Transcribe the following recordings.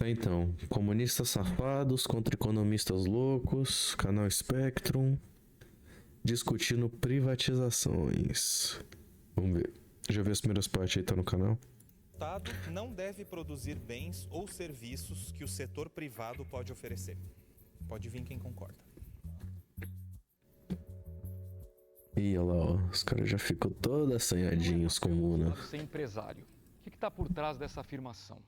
Tá, então, comunistas safados contra economistas loucos, canal Spectrum, discutindo privatizações. Vamos ver. Já viu as primeiras partes aí, tá no canal? O Estado não deve produzir bens ou serviços que o setor privado pode oferecer. Pode vir quem concorda. Ih, olha lá, ó, os caras já ficam todos assanhadinhos com o Una. Ser empresário. O que está por trás dessa afirmação?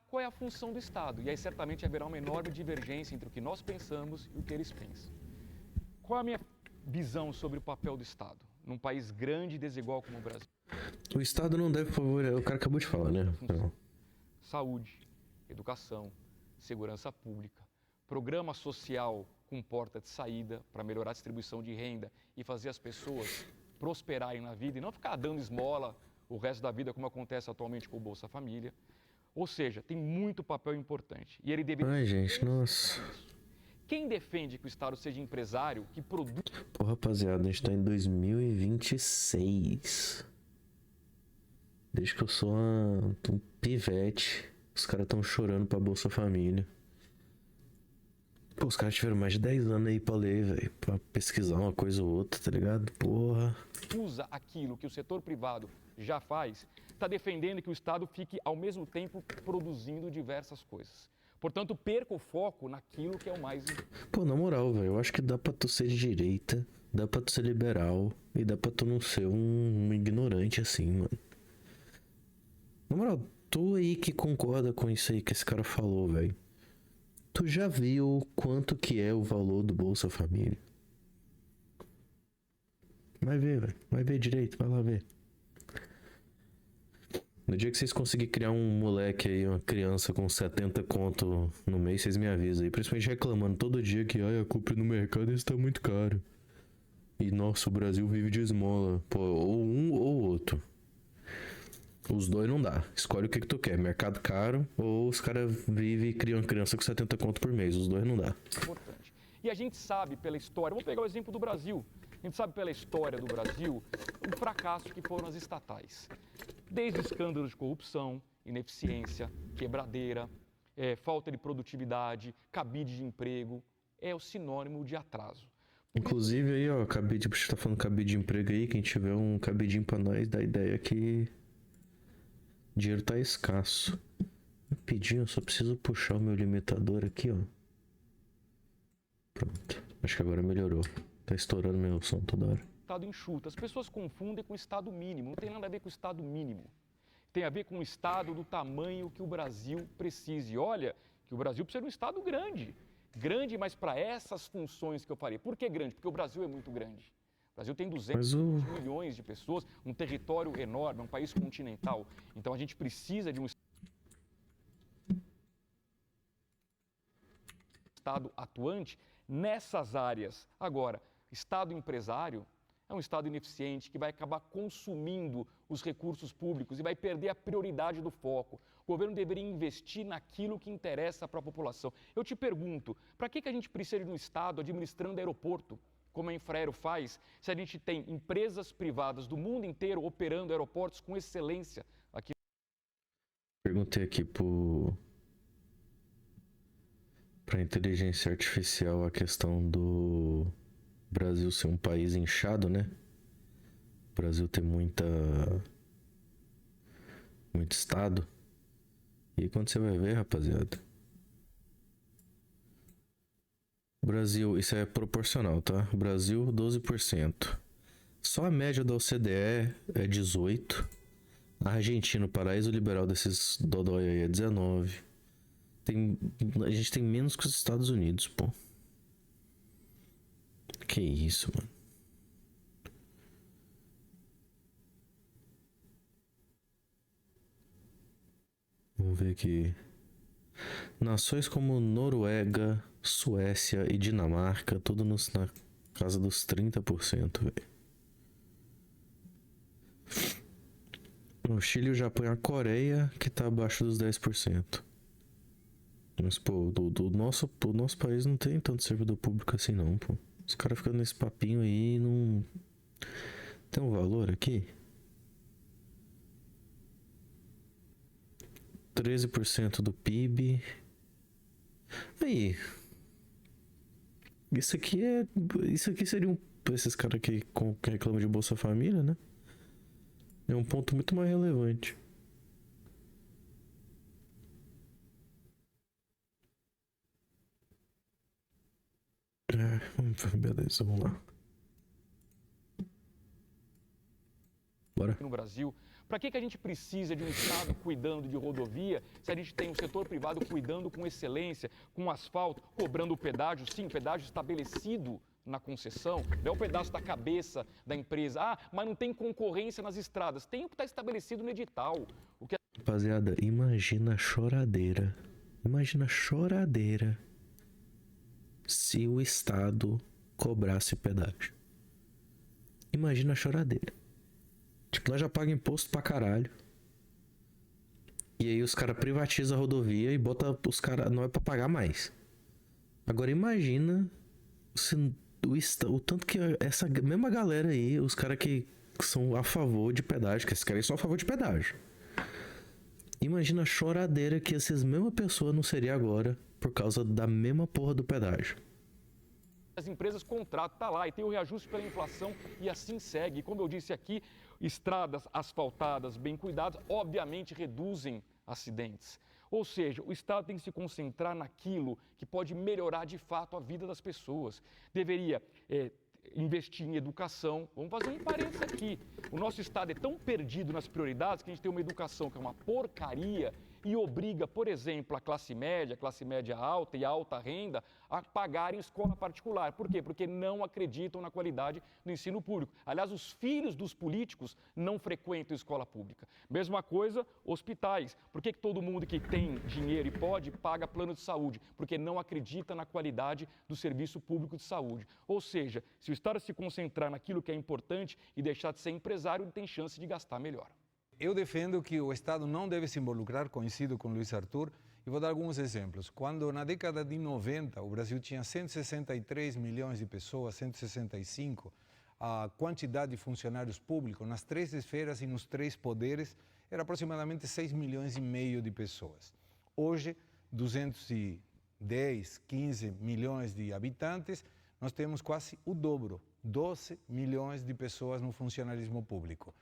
Qual é a função do Estado? E aí certamente haverá uma enorme divergência entre o que nós pensamos e o que eles pensam. Qual é a minha visão sobre o papel do Estado num país grande e desigual como o Brasil? O Estado não deve favorecer. O cara acabou de falar, né? Não. Saúde, educação, segurança pública, programa social com porta de saída para melhorar a distribuição de renda e fazer as pessoas prosperarem na vida e não ficar dando esmola o resto da vida como acontece atualmente com o Bolsa Família. Ou seja, tem muito papel importante. E ele deveria... Ai, gente, nossa. Quem defende que o Estado seja empresário, que produz... Pô, rapaziada, a gente tá em 2026. Desde que eu sou um pivete, os caras tão chorando pra Bolsa Família. Pô, os caras tiveram mais de 10 anos aí pra ler, velho. Pra pesquisar uma coisa ou outra, tá ligado? Porra. Usa aquilo que o setor privado já faz, está defendendo que o Estado fique, ao mesmo tempo, produzindo diversas coisas. Portanto, perca o foco naquilo que é o mais... Pô, na moral, velho, eu acho que dá pra tu ser de direita, dá pra tu ser liberal e dá pra tu não ser um ignorante assim, mano. Na moral, tu aí que concorda com isso aí que esse cara falou, velho. Tu já viu quanto que é o valor do Bolsa Família? Vai ver, velho. Vai ver direito, vai lá ver. No dia que vocês conseguirem criar um moleque aí, uma criança com 70 conto no mês, vocês me avisam aí. Principalmente reclamando todo dia que a compra no mercado está muito caro. E nossa, o Brasil vive de esmola. Pô, ou um ou outro. Os dois não dá. Escolhe o que tu quer. Mercado caro ou os caras vivem e criam uma criança com 70 conto por mês. Os dois não dá. Importante. E a gente sabe pela história, vamos pegar o exemplo do Brasil. A gente sabe pela história do Brasil o fracasso que foram as estatais. Desde escândalos de corrupção, ineficiência, quebradeira, falta de produtividade, cabide de emprego, é o sinônimo de atraso. Inclusive aí, ó, cabide, você tá falando cabide de emprego aí, quem tiver um cabidinho pra nós, dá ideia que dinheiro tá escasso. Rapidinho, eu só preciso puxar o meu limitador aqui, ó. Pronto, acho que agora melhorou. Tá estourando meu som toda hora. Estado enxuto. As pessoas confundem com o Estado mínimo. Não tem nada a ver com o Estado mínimo. Tem a ver com o Estado do tamanho que o Brasil precisa. E olha que o Brasil precisa de um Estado grande. Grande, mas para essas funções que eu falei. Por que grande? Porque o Brasil é muito grande. O Brasil tem 200 milhões de pessoas, um território enorme, um país continental. Então a gente precisa de um Estado atuante nessas áreas. Agora, Estado empresário é um Estado ineficiente que vai acabar consumindo os recursos públicos e vai perder a prioridade do foco. O governo deveria investir naquilo que interessa para a população. Eu te pergunto, para que a gente precisa de um Estado administrando aeroporto, como a Infraero faz, se a gente tem empresas privadas do mundo inteiro operando aeroportos com excelência aqui? Perguntei aqui pra inteligência artificial a questão do Brasil ser um país inchado, né? O Brasil tem muito estado. E quando você vai ver, rapaziada, Brasil, isso é proporcional, tá? Brasil, 12%. Só a média da OCDE é 18%. A Argentina, o paraíso liberal desses dodói aí, é 19%. A gente tem menos que os Estados Unidos, pô. Que isso, mano. Vamos ver aqui. Nações como Noruega, Suécia e Dinamarca, tudo na casa dos 30%, velho. O Chile, o Japão e a Coreia, que tá abaixo dos 10%. Mas, pô, do nosso país não tem tanto servidor público assim, não, pô. Os caras ficam nesse papinho aí, não... Tem um valor aqui? 13% do PIB. Aí. Isso aqui seria esses caras que reclamam de Bolsa Família, né? É um ponto muito mais relevante. Beleza, vamos lá. Bora. No Brasil, para que a gente precisa de um Estado cuidando de rodovia se a gente tem um setor privado cuidando com excelência, com asfalto, cobrando o pedágio, sim, pedágio estabelecido na concessão, não é um pedaço da cabeça da empresa. Ah, mas não tem concorrência nas estradas. Tem o que está estabelecido no edital. Rapaziada, imagina a choradeira. Imagina a choradeira se o Estado cobrasse pedágio. Imagina a choradeira. Tipo, nós já pagamos imposto pra caralho. E aí os caras privatizam a rodovia e botam os caras... Não é pra pagar mais. Agora imagina se o tanto que essa mesma galera aí, os caras que são a favor de pedágio, que esses caras são a favor de pedágio. Imagina a choradeira que essas mesmas pessoas não seria agora por causa da mesma porra do pedágio. As empresas contratam, tá lá, e tem o reajuste pela inflação e assim segue. E como eu disse aqui, estradas asfaltadas, bem cuidadas, obviamente reduzem acidentes. Ou seja, o Estado tem que se concentrar naquilo que pode melhorar de fato a vida das pessoas. Deveria investir em educação. Vamos fazer um parênteses aqui. O nosso Estado é tão perdido nas prioridades que a gente tem uma educação que é uma porcaria e obriga, por exemplo, a classe média alta e alta renda a pagarem escola particular. Por quê? Porque não acreditam na qualidade do ensino público. Aliás, os filhos dos políticos não frequentam escola pública. Mesma coisa, hospitais. Por que todo mundo que tem dinheiro e pode paga plano de saúde? Porque não acredita na qualidade do serviço público de saúde. Ou seja, se o Estado se concentrar naquilo que é importante e deixar de ser empresário, ele tem chance de gastar melhor. Eu defendo que o Estado não deve se involucrar, coincido com Luiz Arthur, e vou dar alguns exemplos. Quando na década de 90 o Brasil tinha 163 milhões de pessoas, 165, a quantidade de funcionários públicos nas três esferas e nos três poderes era aproximadamente 6 milhões e meio de pessoas. Hoje, 210, 15 milhões de habitantes, nós temos quase o dobro, 12 milhões de pessoas no funcionalismo público.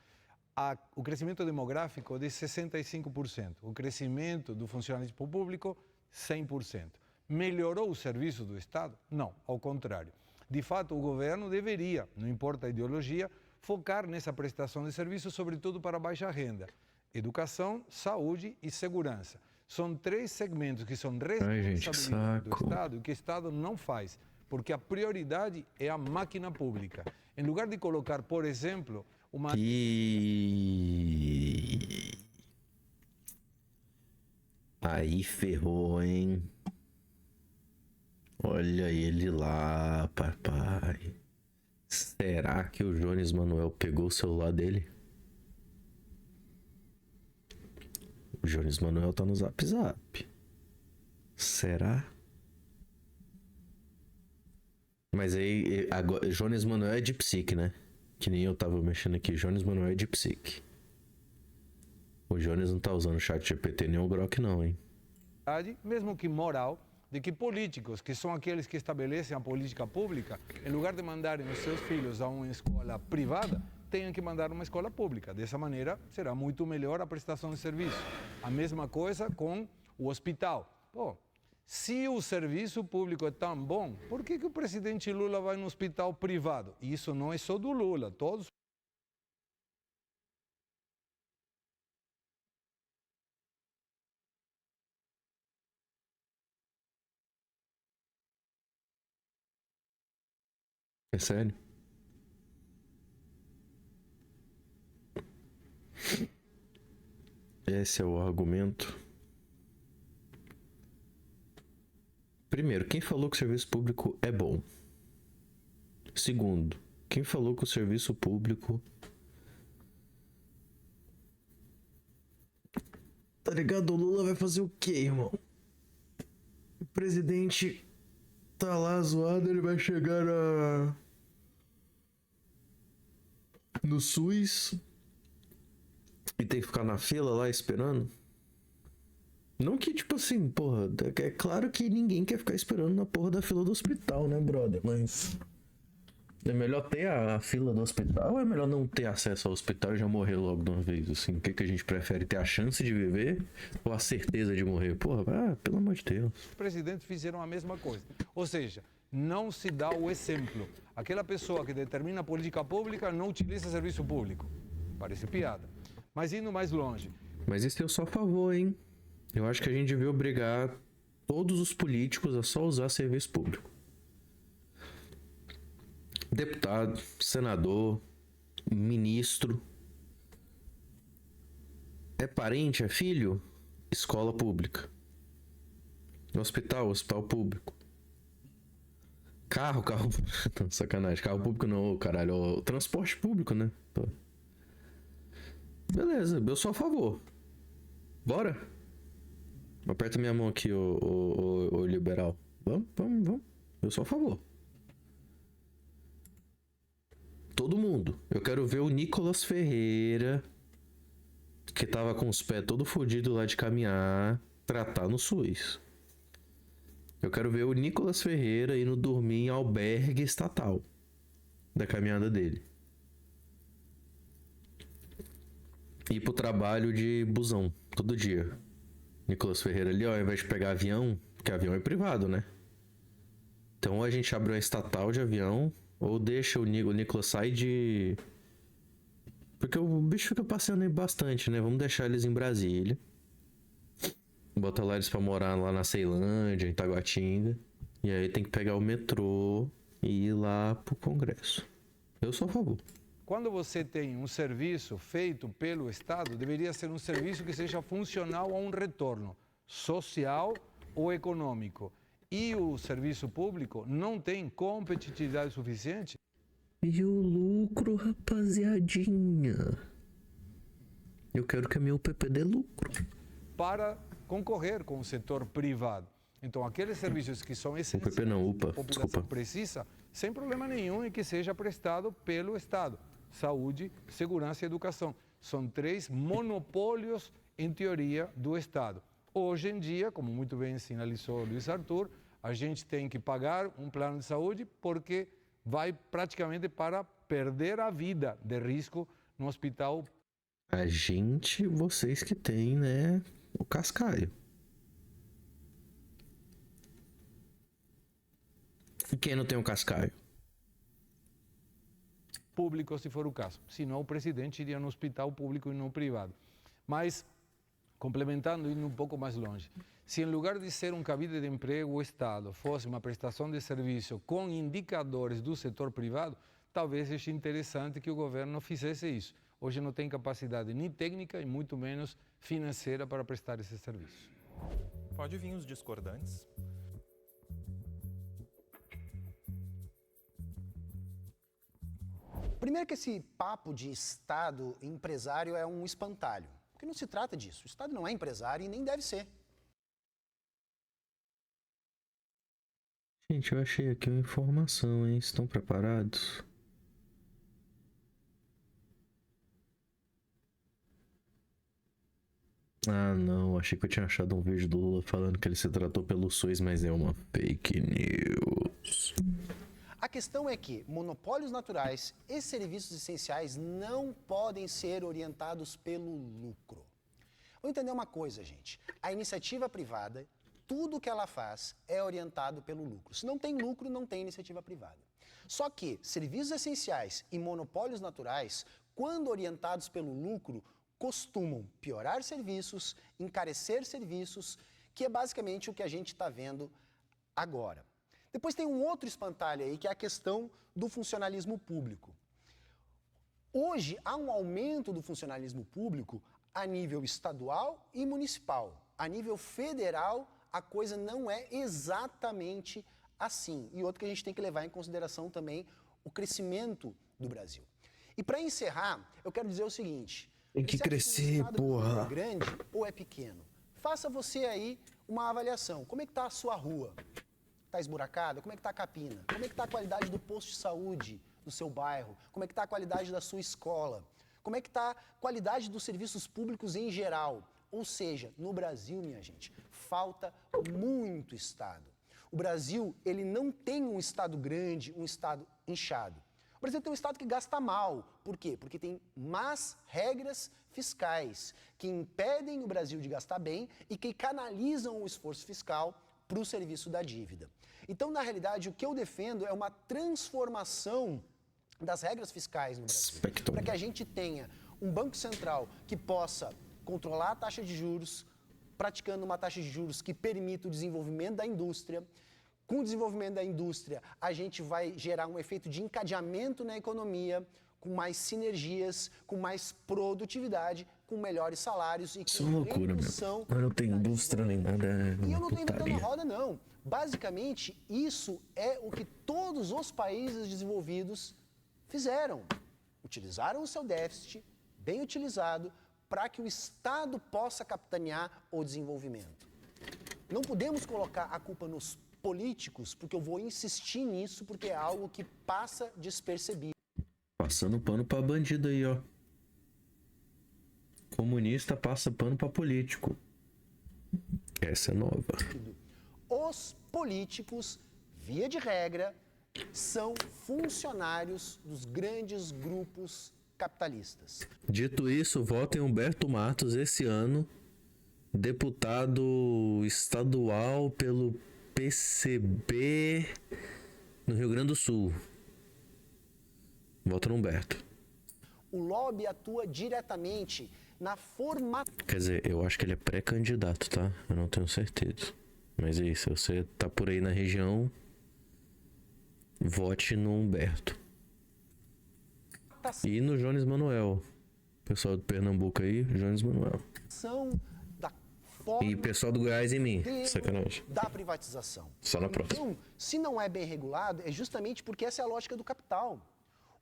O crescimento demográfico é de 65%, o crescimento do funcionalismo público, 100%. Melhorou o serviço do Estado? Não, ao contrário. De fato, o governo deveria, não importa a ideologia, focar nessa prestação de serviços, sobretudo para a baixa renda. Educação, saúde e segurança. São três segmentos que são responsabilidade do Estado e que o Estado não faz, porque a prioridade é a máquina pública. Em lugar de colocar, por exemplo, uma... Aí ferrou, hein? Olha ele lá, papai. Será que o Jones Manuel pegou o celular dele? O Jones Manuel tá no Zap Zap. Será? Mas aí, agora, Jones Manuel é de psique, né? Que nem eu tava mexendo aqui. Jones Manuel é de psique. O Jones não tá usando o chat GPT nem o Grok não, hein? Mesmo que moral, de que políticos, que são aqueles que estabelecem a política pública, em lugar de mandarem os seus filhos a uma escola privada, tenham que mandar uma escola pública. Dessa maneira, será muito melhor a prestação de serviço. A mesma coisa com o hospital. Pô, se o serviço público é tão bom, por que o presidente Lula vai no hospital privado? E isso não é só do Lula, todos... É sério? Esse é o argumento. Primeiro, quem falou que o serviço público é bom? Segundo, quem falou que o serviço público... Tá ligado? O Lula vai fazer o quê, irmão? O presidente tá lá zoado, ele vai chegar no SUS e tem que ficar na fila lá esperando? Não que, tipo assim, porra, é claro que ninguém quer ficar esperando na porra da fila do hospital, né, brother? Mas é melhor ter a fila do hospital ou é melhor não ter acesso ao hospital e já morrer logo de uma vez? Assim, o que a gente prefere? Ter a chance de viver ou a certeza de morrer? Porra, pelo amor de Deus. Os presidentes fizeram a mesma coisa. Ou seja, não se dá o exemplo. Aquela pessoa que determina a política pública não utiliza serviço público. Parece piada. Mas indo mais longe. Mas isso eu sou a favor, hein? Eu acho que a gente devia obrigar todos os políticos a só usar serviço público. Deputado, senador, ministro. É parente, é filho? Escola pública. Hospital público. Carro. Não, sacanagem. Carro público não, caralho. O transporte público, né? Pô. Beleza, eu sou a favor. Bora? Aperta minha mão aqui, ô liberal. Vamos. Eu sou a favor. Todo mundo. Eu quero ver o Nicolas Ferreira, que tava com os pés todo fodido lá de caminhar, tratar no SUS. Eu quero ver o Nicolas Ferreira indo dormir em albergue estatal da caminhada dele. Ir pro trabalho de busão, todo dia. Nicolas Ferreira ali, ó, ao invés de pegar avião, porque avião é privado, né? Então ou a gente abre uma estatal de avião, ou deixa o Nicolas sair de... Porque o bicho fica passeando aí bastante, né? Vamos deixar eles em Brasília. Bota lá eles pra morar lá na Ceilândia, em Taguatinga. E aí tem que pegar o metrô e ir lá pro Congresso. Eu sou a favor. Quando você tem um serviço feito pelo Estado, deveria ser um serviço que seja funcional a um retorno social ou econômico. E o serviço público não tem competitividade suficiente. E o lucro, rapaziadinha? Eu quero que a minha UPP dê lucro. Para concorrer com o setor privado. Então, aqueles serviços que são essenciais, UPP não, UPA, a população desculpa. precisa, sem problema nenhum em que seja prestado pelo Estado. Saúde, segurança e educação. São 3 monopólios, em teoria, do Estado. Hoje em dia, como muito bem sinalizou Luiz Arthur, a gente tem que pagar um plano de saúde porque vai praticamente para perder a vida de risco no hospital. A gente, vocês que tem, né, o cascaio. E quem não tem o cascaio? Público, se for o caso. Senão, o presidente iria no hospital público e não privado. Mas, complementando, indo um pouco mais longe, se em lugar de ser um cabide de emprego, o Estado fosse uma prestação de serviço com indicadores do setor privado, talvez seja interessante que o governo fizesse isso. Hoje não tem capacidade nem técnica e muito menos financeira para prestar esse serviço. Pode vir os discordantes. Primeiro que esse papo de Estado empresário é um espantalho, porque não se trata disso. O Estado não é empresário e nem deve ser. Gente, eu achei aqui uma informação, hein? Estão preparados? Ah, não. Achei que eu tinha achado um vídeo do Lula falando que ele se tratou pelo SUS, mas é uma fake news. A questão é que monopólios naturais e serviços essenciais não podem ser orientados pelo lucro. Vamos entender uma coisa, gente. A iniciativa privada, tudo que ela faz é orientado pelo lucro. Se não tem lucro, não tem iniciativa privada. Só que serviços essenciais e monopólios naturais, quando orientados pelo lucro, costumam piorar serviços, encarecer serviços, que é basicamente o que a gente está vendo agora. Depois tem um outro espantalho aí, que é a questão do funcionalismo público. Hoje, há um aumento do funcionalismo público a nível estadual e municipal. A nível federal, a coisa não é exatamente assim. E outro que a gente tem que levar em consideração também, o crescimento do Brasil. E para encerrar, eu quero dizer o seguinte. Tem que crescer, porra. É grande ou é pequeno? Faça você aí uma avaliação. Como é que está a sua rua? Está esburacada? Como é que está a capina? Como é que está a qualidade do posto de saúde do seu bairro? Como é que está a qualidade da sua escola? Como é que está a qualidade dos serviços públicos em geral? Ou seja, no Brasil, minha gente, falta muito Estado. O Brasil, ele não tem um Estado grande, um Estado inchado. O Brasil tem um Estado que gasta mal. Por quê? Porque tem más regras fiscais que impedem o Brasil de gastar bem e que canalizam o esforço fiscal para o serviço da dívida. Então, na realidade, o que eu defendo é uma transformação das regras fiscais no Brasil, para que a gente tenha um Banco Central que possa controlar a taxa de juros, praticando uma taxa de juros que permita o desenvolvimento da indústria. Com o desenvolvimento da indústria, a gente vai gerar um efeito de encadeamento na economia, com mais sinergias, com mais produtividade, com melhores salários e Isso é com uma loucura, redução. meu. Não tem indústria nem nada. E eu não estou inventando a roda, não. Basicamente, isso é o que todos os países desenvolvidos fizeram. Utilizaram o seu déficit, bem utilizado, para que o Estado possa capitanear o desenvolvimento. Não podemos colocar a culpa nos políticos, porque eu vou insistir nisso, porque é algo que passa despercebido. Passando pano pra bandido aí, ó. Comunista passa pano pra político. Essa é nova. Os políticos, via de regra, são funcionários dos grandes grupos capitalistas. Dito isso, votem Humberto Matos esse ano, deputado estadual pelo PCB no Rio Grande do Sul. Vota no Humberto. O lobby atua diretamente na formação. Quer dizer, eu acho que ele é pré-candidato, tá? Eu não tenho certeza. Mas é isso, se você tá por aí na região, vote no Humberto. E no Jones Manuel. Pessoal do Pernambuco aí, Jones Manuel. Da forma E pessoal do Goiás em mim. Sacanagem. da privatização. Só na próxima. Então, se não é bem regulado, é justamente porque essa é a lógica do capital.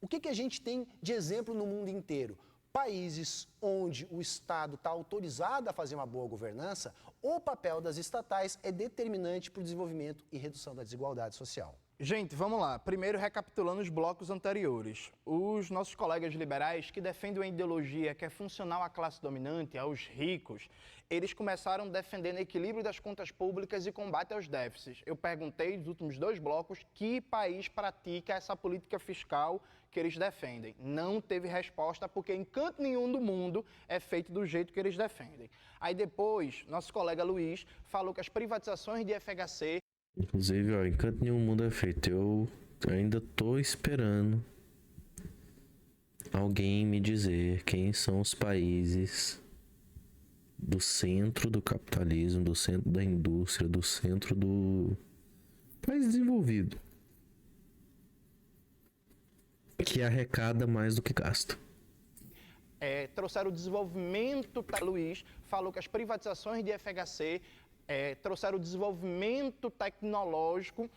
O que a gente tem de exemplo no mundo inteiro? Países onde o Estado está autorizado a fazer uma boa governança, o papel das estatais é determinante para o desenvolvimento e redução da desigualdade social. Gente, vamos lá. Primeiro, recapitulando os blocos anteriores. Os nossos colegas liberais que defendem uma ideologia que é funcional à classe dominante, aos ricos, eles começaram defendendo equilíbrio das contas públicas e combate aos déficits. Eu perguntei nos últimos 2 blocos que país pratica essa política fiscal que eles defendem. Não teve resposta porque em canto nenhum do mundo é feito do jeito que eles defendem. Aí depois, nosso colega Luiz falou que as privatizações de FHC... Inclusive, ó, em canto nenhum mundo é feito. Eu ainda tô esperando alguém me dizer quem são os países do centro do capitalismo, do centro da indústria, do centro do país desenvolvido, que arrecada mais do que gasta. Trouxeram o desenvolvimento... Luiz falou que as privatizações de FHC trouxeram o desenvolvimento tecnológico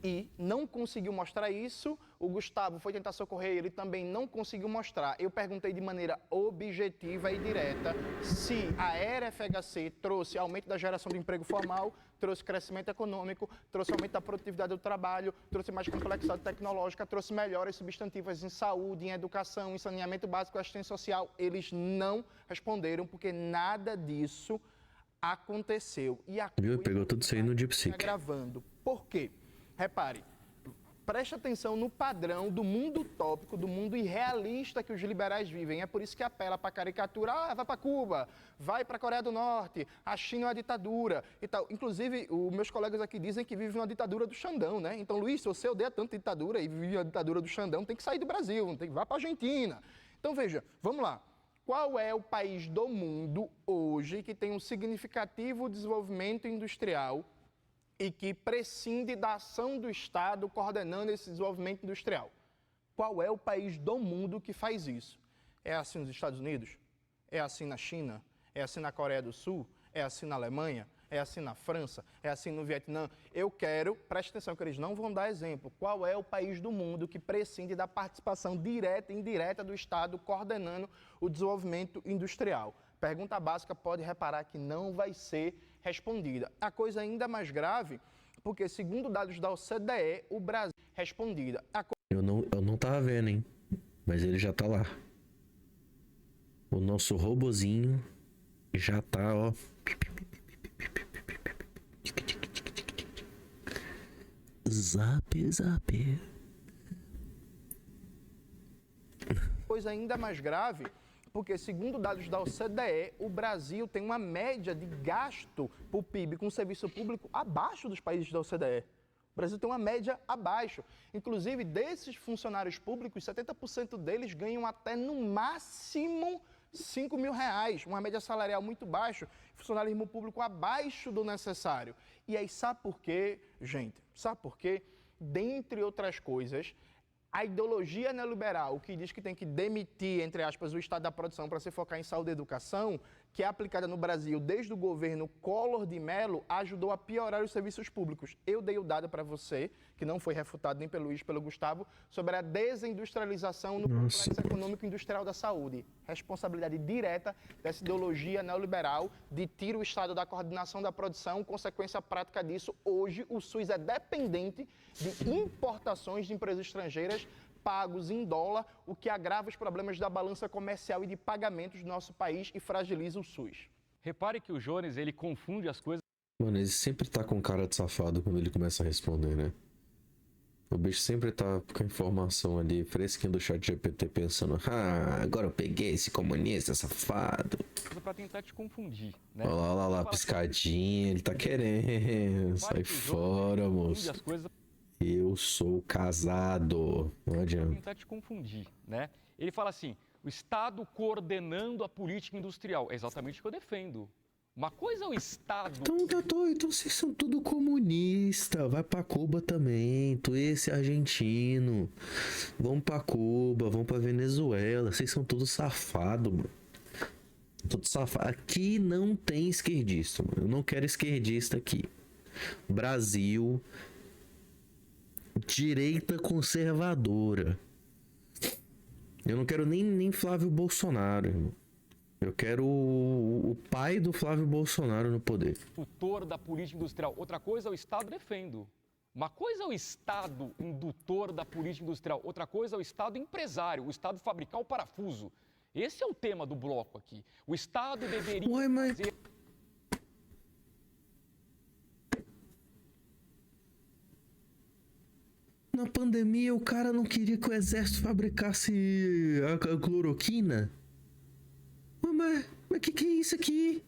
e não conseguiu mostrar isso. O Gustavo foi tentar socorrer, ele também não conseguiu mostrar. Eu perguntei de maneira objetiva e direta se a era FHC trouxe aumento da geração de emprego formal, trouxe crescimento econômico, trouxe aumento da produtividade do trabalho, trouxe mais complexidade tecnológica, trouxe melhoras substantivas em saúde, em educação, em saneamento básico e assistência social. Eles não responderam porque nada disso aconteceu. E a Viu? Pegou tudo isso aí no DeepSeek. Gravando. Por quê? Repare, preste atenção no padrão do mundo utópico, do mundo irrealista que os liberais vivem. É por isso que apela para a caricatura, vai para Cuba, vai para a Coreia do Norte, a China é uma ditadura e tal. Inclusive, os meus colegas aqui dizem que vivem uma ditadura do Xandão, né? Então, Luiz, se você odeia tanto ditadura e vive a ditadura do Xandão, tem que sair do Brasil, tem que vá para a Argentina. Então, veja, vamos lá. Qual é o país do mundo hoje que tem um significativo desenvolvimento industrial e que prescinde da ação do Estado coordenando esse desenvolvimento industrial? Qual é o país do mundo que faz isso? É assim nos Estados Unidos? É assim na China? É assim na Coreia do Sul? É assim na Alemanha? É assim na França? É assim no Vietnã? Eu quero, preste atenção que eles não vão dar exemplo, qual é o país do mundo que prescinde da participação direta e indireta do Estado coordenando o desenvolvimento industrial? Pergunta básica, pode reparar que não vai ser respondida. A coisa ainda mais grave, porque segundo dados da OCDE, o Brasil respondida. Eu não tava vendo, hein? Mas ele já tá lá. O nosso robozinho Já tá, ó. Zap, zap. Coisa ainda mais grave, porque segundo dados da OCDE, o Brasil tem uma média de gasto por PIB com serviço público abaixo dos países da OCDE. O Brasil tem uma média abaixo. Inclusive, desses funcionários públicos, 70% deles ganham até no máximo R$ 5.000, uma média salarial muito baixa, funcionalismo público abaixo do necessário. E aí, sabe por quê, gente? Sabe por quê? Dentre outras coisas, a ideologia neoliberal, que diz que tem que demitir, entre aspas, o Estado da produção para se focar em saúde e educação, que é aplicada no Brasil desde o governo Collor de Mello, ajudou a piorar os serviços públicos. Eu dei o dado para você, que não foi refutado nem pelo Luiz, pelo Gustavo, sobre a desindustrialização no complexo econômico e industrial da saúde. Responsabilidade direta dessa ideologia neoliberal de tirar o Estado da coordenação da produção, consequência prática disso, hoje o SUS é dependente de importações de empresas estrangeiras pagos em dólar, o que agrava os problemas da balança comercial e de pagamentos do nosso país e fragiliza o SUS. Repare que o Jones, ele confunde as coisas. Mano, ele sempre tá com cara de safado quando ele começa a responder, né? O bicho sempre tá com a informação ali, fresquinho do chat GPT, pensando: ah, agora eu peguei esse comunista safado. Pra tentar te confundir, né? Olha lá, piscadinha, ele tá querendo. Sai fora, moço. As coisas Eu sou casado. Não adianta. tentar te confundir, né? Ele fala assim: o Estado coordenando a política industrial. É exatamente o que eu defendo. Uma coisa é o Estado. Então vocês são tudo comunista. Vai pra Cuba também. Tu esse argentino. Vão pra Cuba, vão pra Venezuela. Vocês são tudo safado, mano. Tudo safado. Aqui não tem esquerdista, mano. Eu não quero esquerdista aqui. Brasil. Direita conservadora. Eu não quero nem Flávio Bolsonaro, irmão. Eu quero o pai do Flávio Bolsonaro no poder. Indutor da política industrial. Outra coisa é o Estado defendo. Uma coisa é o Estado indutor da política industrial. Outra coisa é o Estado empresário. O Estado fabricar o parafuso. Esse é o tema do bloco aqui. O Estado deveria fazer... Na pandemia, o cara não queria que o exército fabricasse a cloroquina? Mas que é isso aqui?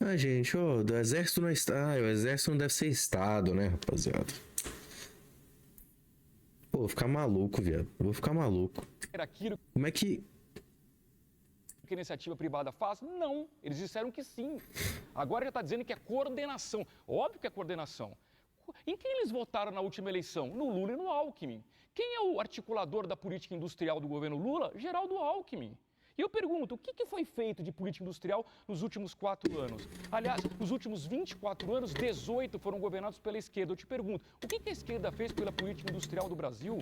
Ah, gente, ó, do exército não é estado. O exército não deve ser estado, né, rapaziada? Pô, vou ficar maluco, viado. Eu vou ficar maluco. Como é que a iniciativa privada faz? Não. Eles disseram que sim. Agora já está dizendo que é coordenação. Óbvio que é coordenação. Em quem eles votaram na última eleição? No Lula e no Alckmin. Quem é o articulador da política industrial do governo Lula? Geraldo Alckmin. E eu pergunto, o que foi feito de política industrial nos últimos 4 anos? Aliás, nos últimos 24 anos, 18 foram governados pela esquerda. Eu te pergunto, o que a esquerda fez pela política industrial do Brasil?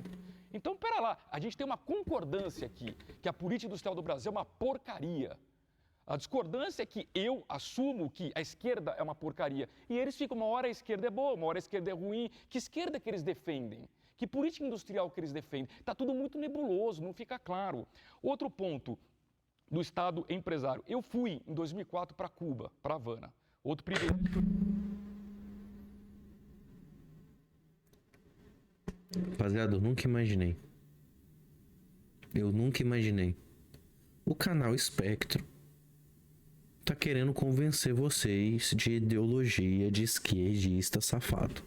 Então, pera lá, a gente tem uma concordância aqui, que a política industrial do Brasil é uma porcaria. A discordância é que eu assumo que a esquerda é uma porcaria. E eles ficam, uma hora a esquerda é boa, uma hora a esquerda é ruim. Que esquerda que eles defendem? Que política industrial que eles defendem? Está tudo muito nebuloso, não fica claro. Outro ponto do Estado empresário. Eu fui, em 2004, para Cuba, para Havana. Outro privilégio. Rapaziada, eu nunca imaginei. O canal Espectro tá querendo convencer vocês de ideologia de esquerdista safado.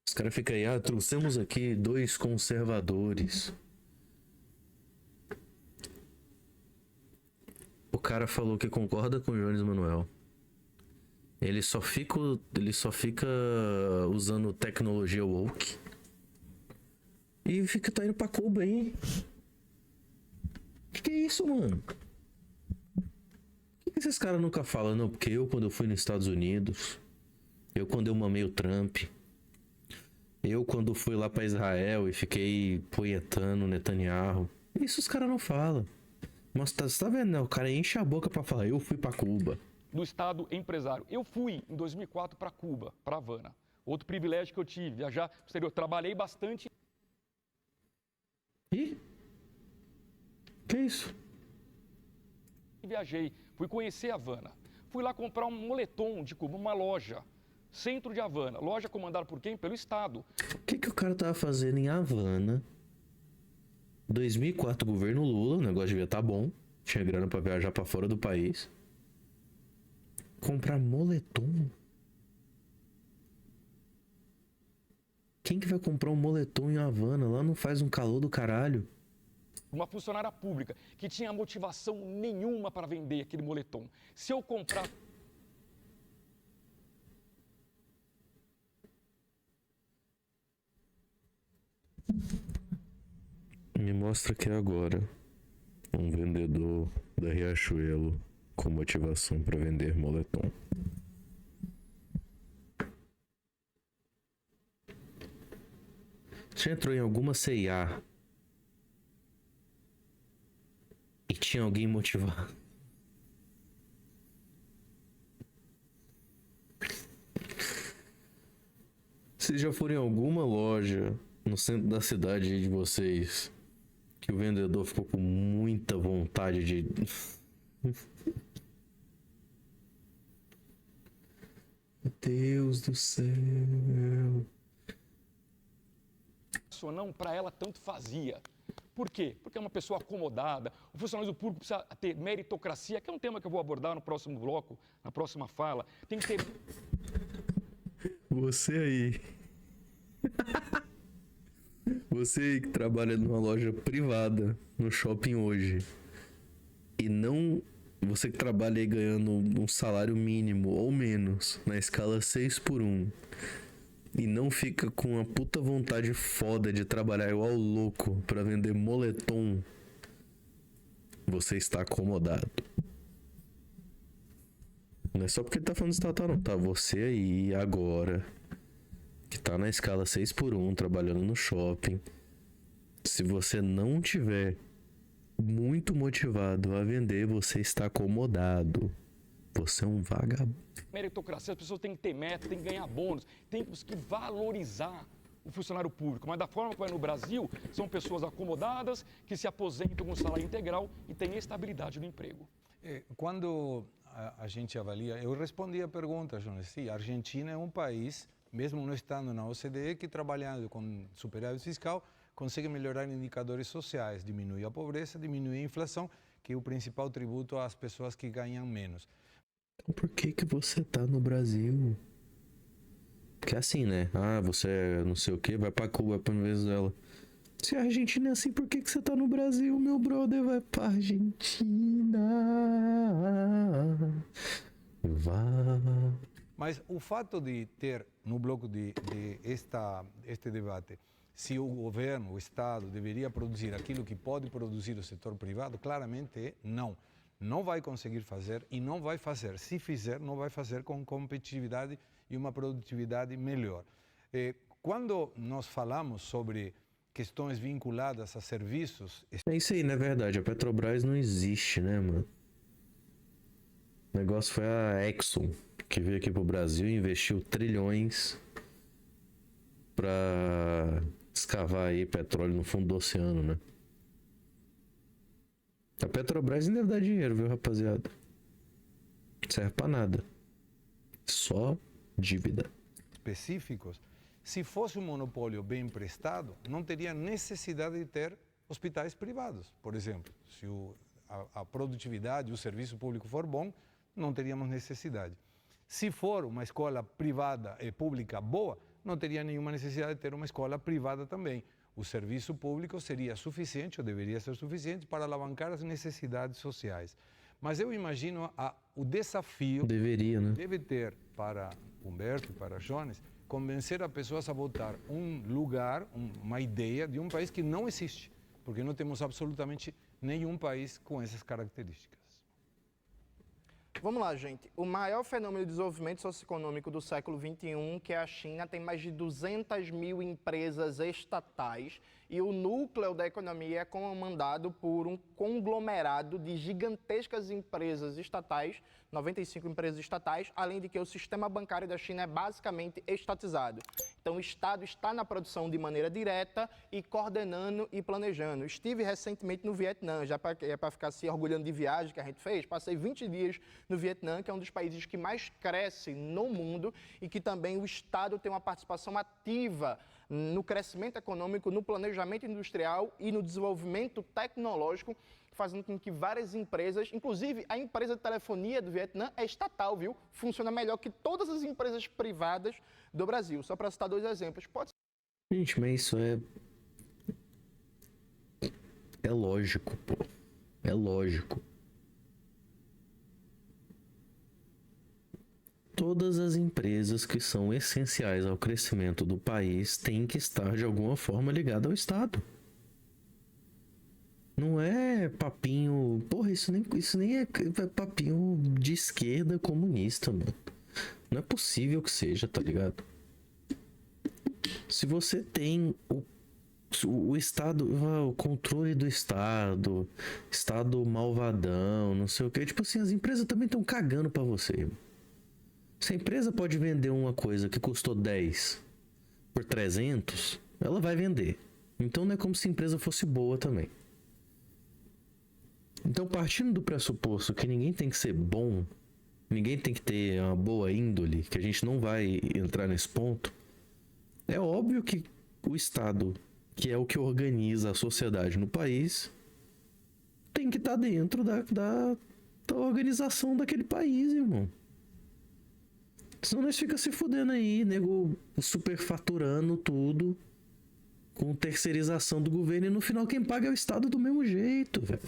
Os caras ficam aí, trouxemos aqui 2 conservadores. O cara falou que concorda com o Jones Manuel. Ele só fica usando tecnologia woke. E tá indo pra Cuba aí. Que é isso, mano? Por que esses caras nunca falam? Não, porque eu, quando eu fui nos Estados Unidos, eu, quando eu mamei o Trump, eu, quando fui lá pra Israel e fiquei punhetando o Netanyahu, isso os caras não falam. Mas você tá vendo, né? O cara enche a boca pra falar, eu fui pra Cuba. Do Estado empresário. Eu fui, em 2004, para Cuba, para Havana. Outro privilégio que eu tive, viajar pro exterior. Trabalhei bastante. Ih? Que isso? Viajei, fui conhecer Havana. Fui lá comprar um moletom de Cuba, uma loja. Centro de Havana. Loja comandada por quem? Pelo Estado. O que o cara tava fazendo em Havana? 2004, governo Lula, o negócio devia estar bom. Tinha grana pra viajar pra fora do país. Comprar moletom? Quem que vai comprar um moletom em Havana? Lá não faz um calor do caralho. Uma funcionária pública que tinha motivação nenhuma para vender aquele moletom. Se eu comprar... Me mostra aqui agora um vendedor da Riachuelo com motivação para vender moletom. Você entrou em alguma C&A e tinha alguém motivado? Vocês já foram em alguma loja no centro da cidade de vocês que o vendedor ficou com muita vontade de... Deus do céu. Ou não, para ela tanto fazia. Por quê? Porque é uma pessoa acomodada. O funcionário público precisa ter meritocracia, que é um tema que eu vou abordar no próximo bloco, na próxima fala. Tem que ter... Você aí. Você aí que trabalha numa loja privada no shopping hoje. E não... Você que trabalha aí ganhando um salário mínimo ou menos, na escala 6x1. E não fica com uma puta vontade foda de trabalhar igual louco pra vender moletom. Você está acomodado. Não é só porque ele tá falando de estatal, não. Tá você aí agora, que tá na escala 6x1, trabalhando no shopping. Se você não tiver muito motivado a vender, você está acomodado. Você é um vagabundo. Meritocracia, as pessoas têm que ter meta, têm que ganhar bônus, temos que valorizar o funcionário público. Mas da forma que vai no Brasil, são pessoas acomodadas que se aposentam com salário integral e têm estabilidade no emprego. Quando a gente avalia, eu respondi a pergunta, Jonas. Sim, a Argentina é um país, mesmo não estando na OCDE, que trabalhando com superávit fiscal, consegue melhorar indicadores sociais, diminuir a pobreza, diminuir a inflação, que é o principal tributo às pessoas que ganham menos. Então por que você tá no Brasil? Porque é assim, né? Ah, você é não sei o que, vai pra Cuba, vai pra Venezuela. Se a Argentina é assim, por que você tá no Brasil, meu brother? Vai pra Argentina. Vai. Mas o fato de ter no bloco este debate, se o governo, o Estado, deveria produzir aquilo que pode produzir o setor privado, claramente não. Não vai conseguir fazer e não vai fazer. Se fizer, não vai fazer com competitividade e uma produtividade melhor. Quando nós falamos sobre questões vinculadas a serviços... É isso aí, não é verdade? A Petrobras não existe, né, mano? O negócio foi a Exxon, que veio aqui pro Brasil e investiu trilhões pra escavar aí petróleo no fundo do oceano, né? A Petrobras ainda dá dinheiro, viu, rapaziada? Não serve pra nada. Só dívida. Específicos, se fosse um monopólio bem prestado, não teria necessidade de ter hospitais privados, por exemplo. Se a produtividade, o serviço público for bom, não teríamos necessidade. Se for uma escola privada e pública boa, não teria nenhuma necessidade de ter uma escola privada também. O serviço público seria suficiente, ou deveria ser suficiente, para alavancar as necessidades sociais. Mas eu imagino o desafio Deveria, né? deve ter para Humberto e para Jones convencer as pessoas a votar um lugar, uma ideia de um país que não existe, porque não temos absolutamente nenhum país com essas características. Vamos lá, gente. O maior fenômeno de desenvolvimento socioeconômico do século XXI, que é a China, tem mais de 200 mil empresas estatais e o núcleo da economia é comandado por um conglomerado de gigantescas empresas estatais, 95 empresas estatais, além de que o sistema bancário da China é basicamente estatizado. Então, o Estado está na produção de maneira direta e coordenando e planejando. Estive recentemente no Vietnã, já para ficar se orgulhando de viagem que a gente fez. Passei 20 dias no Vietnã, que é um dos países que mais cresce no mundo e que também o Estado tem uma participação ativa no crescimento econômico, no planejamento industrial e no desenvolvimento tecnológico, fazendo com que várias empresas, inclusive a empresa de telefonia do Vietnã é estatal, viu? Funciona melhor que todas as empresas privadas do Brasil. Só para citar 2 exemplos. Pode ser. Gente, mas isso é lógico, pô. É lógico. Todas as empresas que são essenciais ao crescimento do país têm que estar de alguma forma ligadas ao Estado. Não é papinho... Porra, isso nem é papinho de esquerda comunista, mano. Não é possível que seja, tá ligado? Se você tem o Estado, o controle do Estado malvadão, não sei o que, tipo assim, as empresas também estão cagando pra você. Se a empresa pode vender uma coisa que custou 10 por 300, ela vai vender. Então não é como se a empresa fosse boa também. Então, partindo do pressuposto que ninguém tem que ser bom, ninguém tem que ter uma boa índole, que a gente não vai entrar nesse ponto, é óbvio que o Estado, que é o que organiza a sociedade no país, tem que estar dentro da organização daquele país, irmão. Senão nós fica se fudendo aí, nego superfaturando tudo, com terceirização do governo, e no final quem paga é o Estado do mesmo jeito, velho.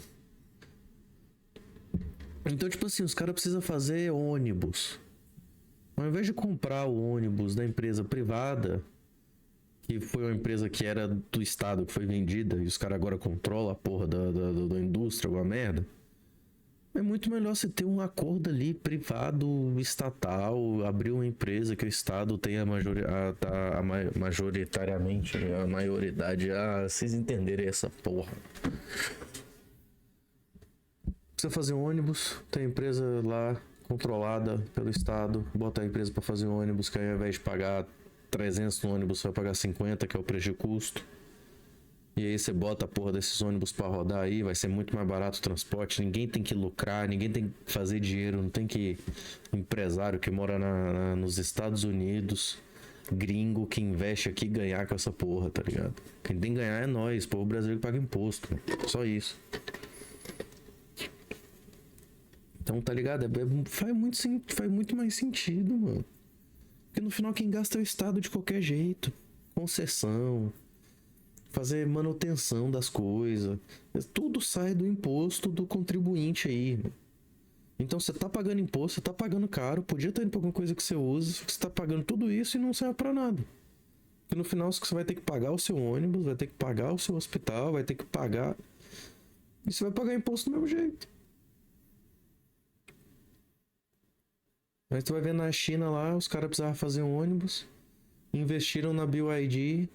Então, tipo assim, os caras precisam fazer ônibus. Ao invés de comprar o ônibus da empresa privada, que foi uma empresa que era do Estado, que foi vendida, e os caras agora controlam a porra da indústria, alguma merda, é muito melhor você ter um acordo ali, privado, estatal, abrir uma empresa que o Estado tenha majoritariamente, a maioridade. Vocês entenderem essa porra. Precisa fazer um ônibus, tem a empresa lá controlada pelo Estado, bota a empresa para fazer um ônibus, que aí ao invés de pagar 300 no ônibus, você vai pagar 50, que é o preço de custo. E aí você bota a porra desses ônibus para rodar aí, vai ser muito mais barato o transporte, ninguém tem que lucrar, ninguém tem que fazer dinheiro, não tem que... Empresário que mora nos Estados Unidos, gringo que investe aqui ganhar com essa porra, tá ligado? Quem tem que ganhar é nós, povo brasileiro que paga imposto, né? Só isso. Então, tá ligado? Faz muito mais sentido, mano. Porque no final quem gasta é o Estado de qualquer jeito. Concessão, fazer manutenção das coisas. Tudo sai do imposto do contribuinte aí, mano. Então você tá pagando imposto, você tá pagando caro, podia estar indo pra alguma coisa que você usa, você tá pagando tudo isso e não serve pra nada. Porque no final você vai ter que pagar o seu ônibus, vai ter que pagar o seu hospital, vai ter que pagar... E você vai pagar imposto do mesmo jeito. Mas tu vai ver na China lá, os caras precisavam fazer um ônibus, investiram na BYD,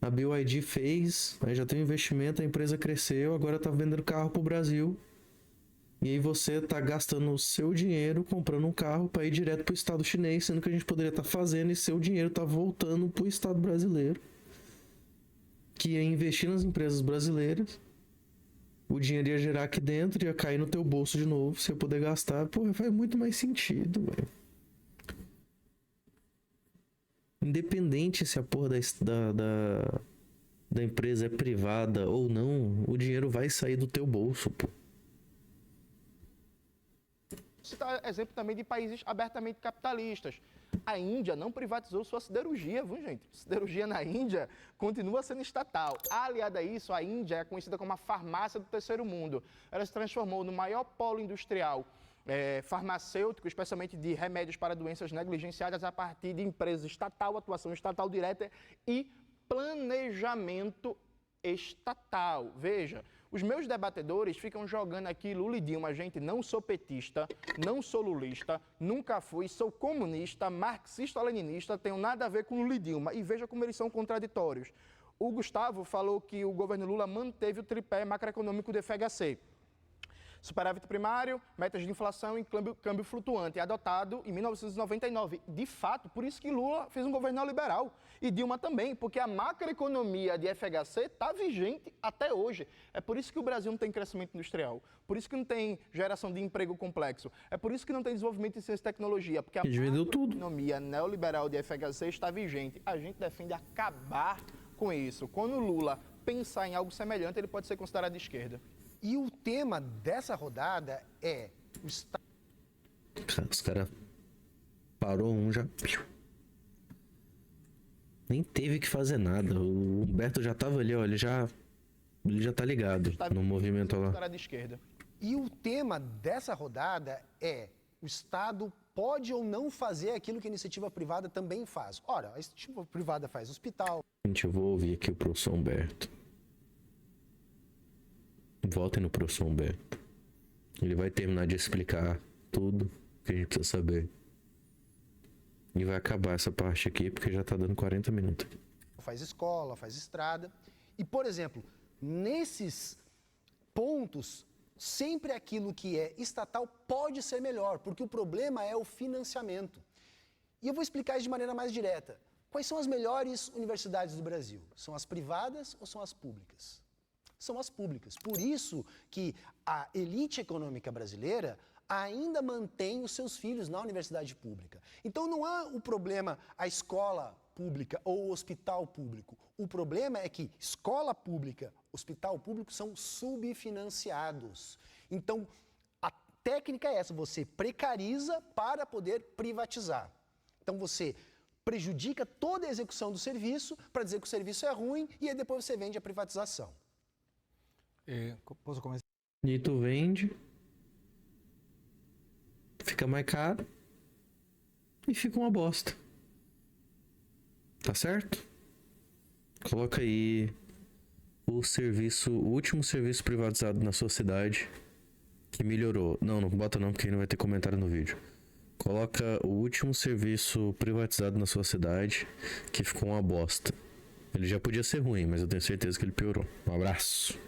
a BYD fez, aí já tem um investimento, a empresa cresceu, agora tá vendendo carro pro Brasil. E aí você tá gastando o seu dinheiro comprando um carro para ir direto pro Estado chinês, sendo que a gente poderia estar fazendo e seu dinheiro tá voltando pro Estado brasileiro, que ia investir nas empresas brasileiras. O dinheiro ia gerar aqui dentro, ia cair no teu bolso de novo, você ia poder gastar. Porra, faz muito mais sentido, velho. Independente se a porra da empresa é privada ou não, o dinheiro vai sair do teu bolso, pô. Citar exemplo também de países abertamente capitalistas. A Índia não privatizou sua siderurgia, viu, gente? Siderurgia na Índia continua sendo estatal. Aliado a isso, a Índia é conhecida como a farmácia do terceiro mundo. Ela se transformou no maior polo industrial farmacêutico, especialmente de remédios para doenças negligenciadas, a partir de empresas estatal, atuação estatal direta e planejamento estatal. Veja, os meus debatedores ficam jogando aqui Lula e Dilma. Gente, não sou petista, não sou lulista, nunca fui, sou comunista, marxista-leninista, tenho nada a ver com Lula e Dilma. E veja como eles são contraditórios. O Gustavo falou que o governo Lula manteve o tripé macroeconômico do FHC. Superávit primário, metas de inflação e câmbio flutuante, adotado em 1999. De fato, por isso que Lula fez um governo neoliberal e Dilma também, porque a macroeconomia de FHC está vigente até hoje. É por isso que o Brasil não tem crescimento industrial, por isso que não tem geração de emprego complexo, é por isso que não tem desenvolvimento em ciência e tecnologia, porque a macroeconomia neoliberal de FHC está vigente. A gente defende acabar com isso. Quando Lula pensar em algo semelhante, ele pode ser considerado de esquerda. E o tema dessa rodada é o Estado. Os caras parou um já. Nem teve que fazer nada. O Humberto já tava ali, ó. Ele já tá ligado no movimento lá. Considerado de esquerda. E o tema dessa rodada é: o Estado pode ou não fazer aquilo que a iniciativa privada também faz? Ora, a iniciativa privada faz hospital. Gente, eu vou ouvir aqui o professor Humberto. Voltem no professor Humberto. Ele vai terminar de explicar tudo que a gente precisa saber. E vai acabar essa parte aqui, porque já tá dando 40 minutos. Faz escola, faz estrada. E, por exemplo, nesses pontos, sempre aquilo que é estatal pode ser melhor, porque o problema é o financiamento. E eu vou explicar isso de maneira mais direta. Quais são as melhores universidades do Brasil? São as privadas ou são as públicas? São as públicas. Por isso que a elite econômica brasileira ainda mantém os seus filhos na universidade pública. Então não há o problema a escola pública ou o hospital público. O problema é que escola pública, hospital público são subfinanciados. Então a técnica é essa, você precariza para poder privatizar. Então você prejudica toda a execução do serviço para dizer que o serviço é ruim e aí depois você vende a privatização. Posso começar? E tu vende, fica mais caro e fica uma bosta. Tá certo? Coloca aí o último serviço privatizado na sua cidade que melhorou. Não bota não, porque aí não vai ter comentário no vídeo. Coloca o último serviço privatizado na sua cidade que ficou uma bosta. Ele já podia ser ruim, mas eu tenho certeza que ele piorou. Um abraço.